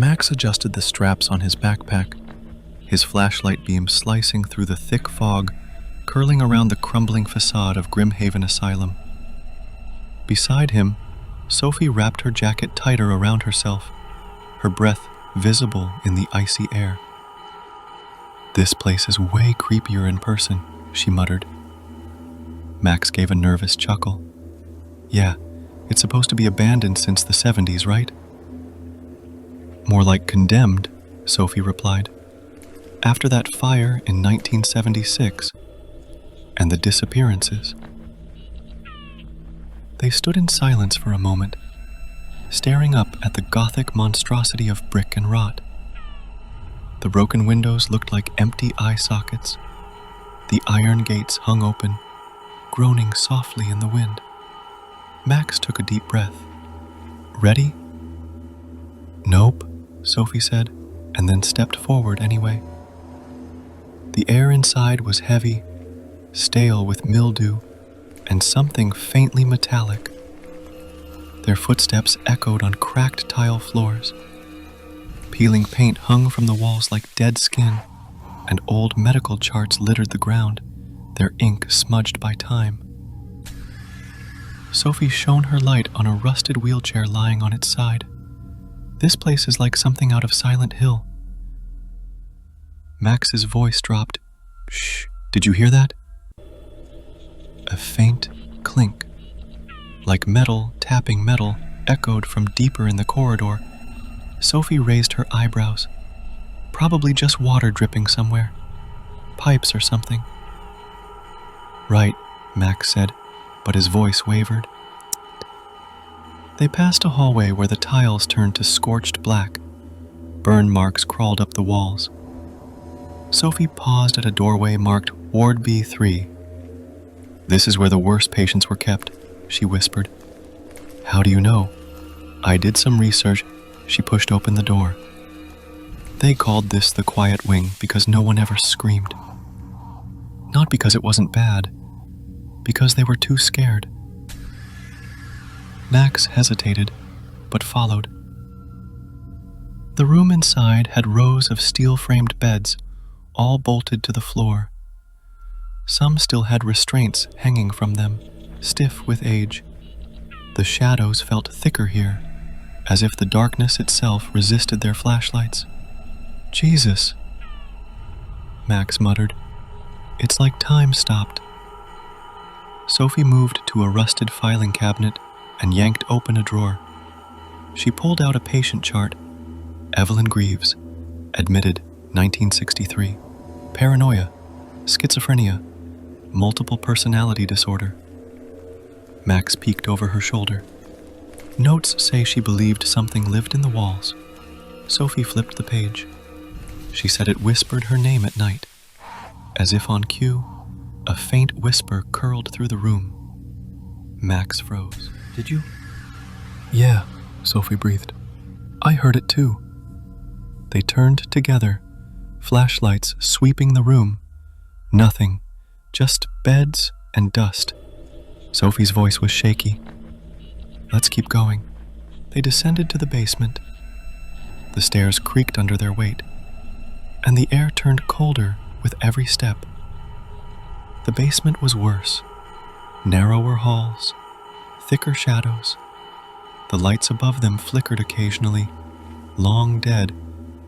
Max adjusted the straps on his backpack, his flashlight beam slicing through the thick fog, curling around the crumbling facade of Grimhaven Asylum. Beside him, Sophie wrapped her jacket tighter around herself, her breath visible in the icy air. "This place is way creepier in person," she muttered. Max gave a nervous chuckle. "Yeah, it's supposed to be abandoned since the 70s, right?" "More like condemned," Sophie replied. "After that fire in 1976 and the disappearances." They stood in silence for a moment, staring up at the Gothic monstrosity of brick and rot. The broken windows looked like empty eye sockets. The iron gates hung open, groaning softly in the wind. Max took a deep breath. "Ready?" "Nope," Sophie said, and then stepped forward anyway. The air inside was heavy, stale with mildew, and something faintly metallic. Their footsteps echoed on cracked tile floors. Peeling paint hung from the walls like dead skin, and old medical charts littered the ground, their ink smudged by time. Sophie shone her light on a rusted wheelchair lying on its side. "This place is like something out of Silent Hill." Max's voice dropped. "Shh, did you hear that?" A faint clink, like metal tapping metal, echoed from deeper in the corridor. Sophie raised her eyebrows. "Probably just water dripping somewhere. Pipes or something." "Right," Max said, but his voice wavered. They passed a hallway where the tiles turned to scorched black. Burn marks crawled up the walls. Sophie paused at a doorway marked Ward B3. "This is where the worst patients were kept," she whispered. "How do you know?" "I did some research." She pushed open the door. "They called this the quiet wing because no one ever screamed. Not because it wasn't bad, because they were too scared." Max hesitated, but followed. The room inside had rows of steel-framed beds, all bolted to the floor. Some still had restraints hanging from them, stiff with age. The shadows felt thicker here, as if the darkness itself resisted their flashlights. "Jesus," Max muttered. "It's like time stopped." Sophie moved to a rusted filing cabinet and yanked open a drawer. She pulled out a patient chart. Evelyn Greaves, admitted 1963. Paranoia, schizophrenia, multiple personality disorder. Max peeked over her shoulder. Notes say she believed something lived in the walls. Sophie flipped the page. She said it whispered her name at night. As if on cue, a faint whisper curled through the room. Max froze. "Did you?" "Yeah," Sophie breathed. "I heard it too." They turned together, flashlights sweeping the room. Nothing, just beds and dust. Sophie's voice was shaky. "Let's keep going." They descended to the basement. The stairs creaked under their weight, and the air turned colder with every step. The basement was worse. Narrower halls, thicker shadows. The lights above them flickered occasionally, long dead,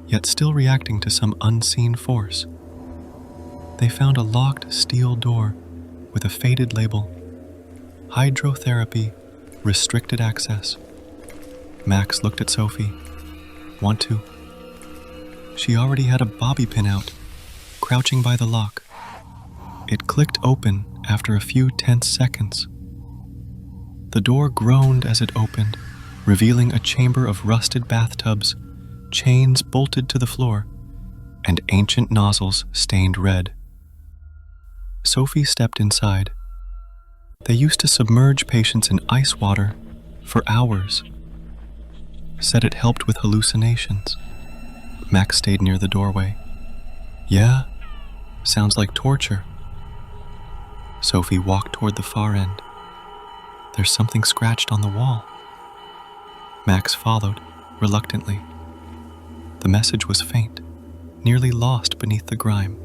yet still reacting to some unseen force. They found a locked steel door with a faded label. Hydrotherapy, restricted access. Max looked at Sophie. "Want to?" She already had a bobby pin out, crouching by the lock. It clicked open after a few tense seconds. The door groaned as it opened, revealing a chamber of rusted bathtubs, chains bolted to the floor, and ancient nozzles stained red. Sophie stepped inside. They used to submerge patients in ice water for hours. Said it helped with hallucinations. Max stayed near the doorway. "Yeah, sounds like torture." Sophie walked toward the far end. "There's something scratched on the wall." Max followed, reluctantly. The message was faint, nearly lost beneath the grime.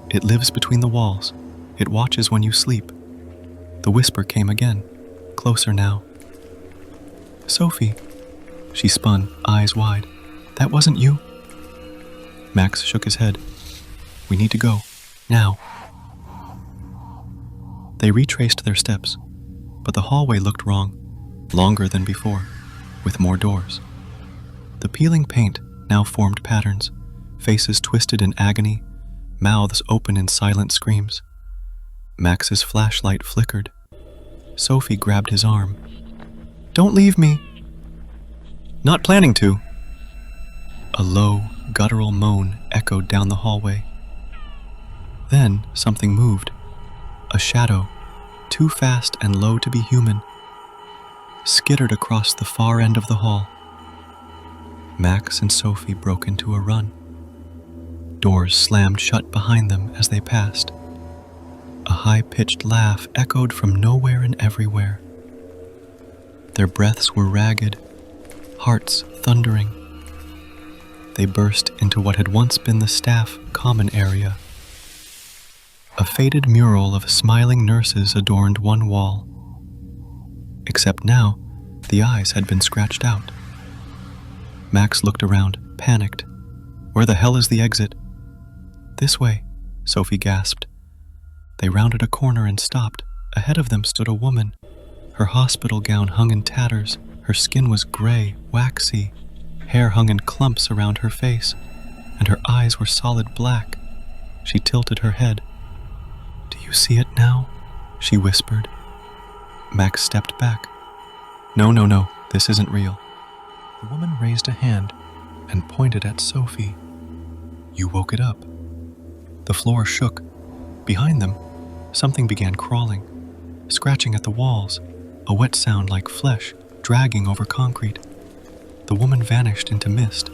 It lives between the walls. It watches when you sleep. The whisper came again, closer now. Sophie. She spun, eyes wide. That wasn't you? Max shook his head. We need to go. Now. They retraced their steps, but the hallway looked wrong, longer than before, with more doors. The peeling paint now formed patterns, faces twisted in agony, mouths open in silent screams. Max's flashlight flickered. Sophie grabbed his arm. Don't leave me. Not planning to. A low, guttural moan echoed down the hallway. Then something moved. A shadow, too fast and low to be human, skittered across the far end of the hall. Max and Sophie broke into a run. Doors slammed shut behind them as they passed. A high-pitched laugh echoed from nowhere and everywhere. Their breaths were ragged, hearts thundering. They burst into what had once been the staff common area. A faded mural of smiling nurses adorned one wall. Except now, the eyes had been scratched out. Max looked around, panicked. Where the hell is the exit? This way, Sophie gasped. They rounded a corner and stopped. Ahead of them stood a woman. Her hospital gown hung in tatters. Her skin was gray, waxy. Hair hung in clumps around her face, and her eyes were solid black. She tilted her head. Do you see it now? She whispered. Max stepped back. No, this isn't real. The woman raised a hand and pointed at Sophie. You woke it up. The floor shook. Behind them, something began crawling, scratching at the walls, a wet sound like flesh dragging over concrete. The woman vanished into mist.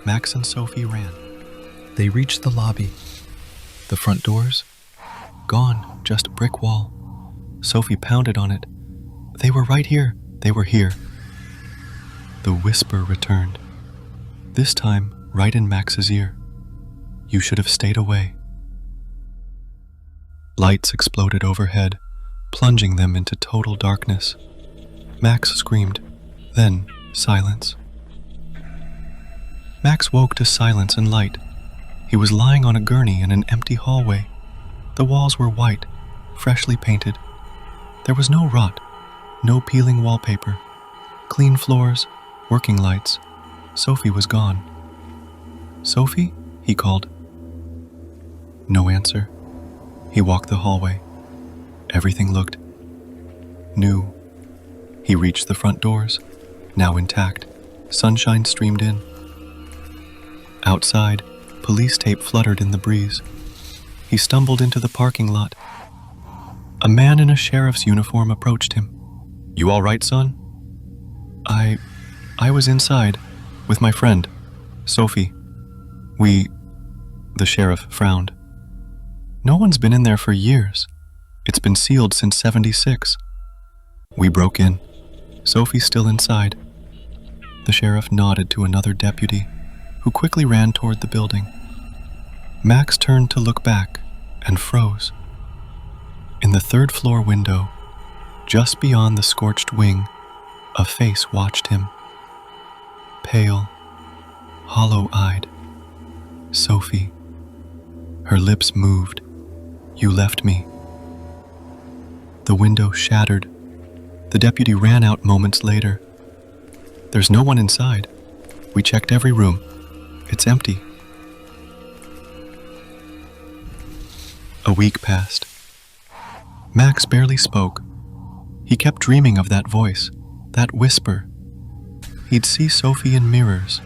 Max and Sophie ran. They reached the lobby. The front doors? Gone, just a brick wall. Sophie pounded on it. They were right here. They were here. The whisper returned. This time, right in Max's ear. You should have stayed away. Lights exploded overhead, plunging them into total darkness. Max screamed. Then, silence. Max woke to silence and light. He was lying on a gurney in an empty hallway. The walls were white, freshly painted. There was no rot, no peeling wallpaper. Clean floors, working lights. Sophie was gone. Sophie? He called. No answer. He walked the hallway. Everything looked new. He reached the front doors, now intact. Sunshine streamed in. Outside, police tape fluttered in the breeze. He stumbled into the parking lot. A man in a sheriff's uniform approached him. You all right, son? I was inside with my friend, Sophie. The sheriff frowned. No one's been in there for years. It's been sealed since '76. We broke in. Sophie's still inside. The sheriff nodded to another deputy, who quickly ran toward the building. Max turned to look back and froze. In the third-floor window, just beyond the scorched wing, a face watched him. Pale, hollow-eyed. Sophie. Her lips moved. You left me. The window shattered. The deputy ran out moments later. There's no one inside. We checked every room. It's empty. A week passed. Max barely spoke. He kept dreaming of that voice, that whisper. He'd see Sophie in mirrors,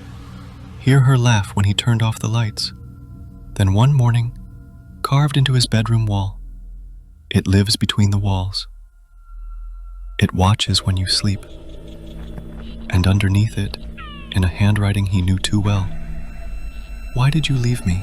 hear her laugh when he turned off the lights. Then one morning, carved into his bedroom wall, it lives between the walls. It watches when you sleep. And underneath it, in a handwriting he knew too well, why did you leave me?